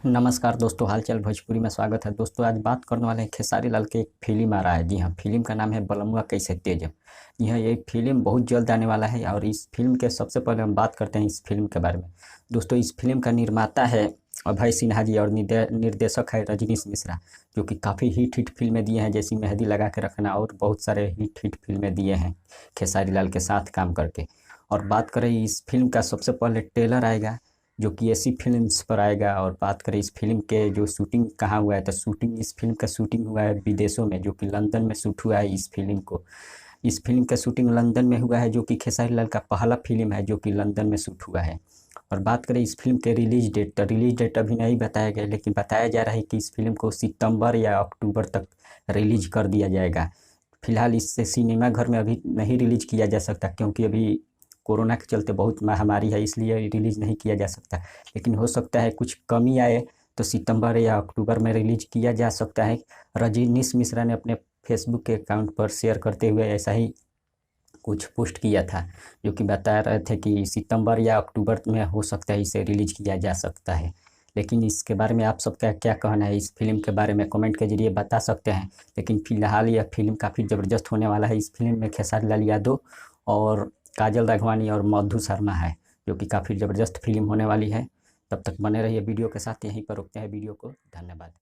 नमस्कार दोस्तों, हालचाल भोजपुरी में स्वागत है। दोस्तों आज बात करने वाले हैं खेसारी लाल के एक फिल्म आ रहा है। जी हाँ, फिल्म का नाम है बलमुआ कैसे तेज। जी हाँ, ये फिल्म बहुत जल्द आने वाला है और इस फिल्म के सबसे पहले हम बात करते हैं इस फिल्म के बारे में। दोस्तों इस फिल्म का निर्माता है अभय सिन्हा जी और निर्देशक है रजनीश मिश्रा, जो कि काफ़ी हिट हिट फिल्में दिए हैं, जैसी मेहंदी लगा के रखना और बहुत सारे हिट हिट फिल्में दिए हैं खेसारी लाल के साथ काम करके। और बात करें इस फिल्म का, सबसे पहले ट्रेलर आएगा जो कि एसी फिल्म्स पर आएगा। और बात करें इस फिल्म के जो शूटिंग कहाँ हुआ है, तो शूटिंग इस फिल्म का शूटिंग हुआ है विदेशों में, जो कि लंदन में शूट हुआ है इस फिल्म का शूटिंग लंदन में हुआ है, जो कि खेसारी लाल का पहला फिल्म है जो कि लंदन में शूट हुआ है। और बात करें इस फिल्म के रिलीज डेट, तो रिलीज डेट अभी नहीं बताया गया, लेकिन बताया जा रहा है कि इस फिल्म को सितंबर या अक्टूबर तक रिलीज कर दिया जाएगा। फिलहाल इससे सिनेमा घर में अभी नहीं रिलीज किया जा सकता, क्योंकि अभी कोरोना के चलते बहुत महामारी है, इसलिए रिलीज नहीं किया जा सकता। लेकिन हो सकता है कुछ कमी आए तो सितंबर या अक्टूबर में रिलीज किया जा सकता है। रजनीश मिश्रा ने अपने फेसबुक के अकाउंट पर शेयर करते हुए ऐसा ही कुछ पोस्ट किया था, जो कि बता रहे थे कि सितंबर या अक्टूबर में हो सकता है इसे रिलीज किया जा सकता है। लेकिन इसके बारे में आप सबका क्या कहना है, इस फिल्म के बारे में कमेंट के जरिए बता सकते हैं। लेकिन फिलहाल यह फिल्म काफ़ी ज़बरदस्त होने वाला है। इस फिल्म में खेसारी लाल यादव और काजल राघवानी और मधु शर्मा है, जो कि काफ़ी ज़बरदस्त फिल्म होने वाली है। तब तक बने रहिए वीडियो के साथ, यहीं पर रोकते हैं वीडियो को। धन्यवाद।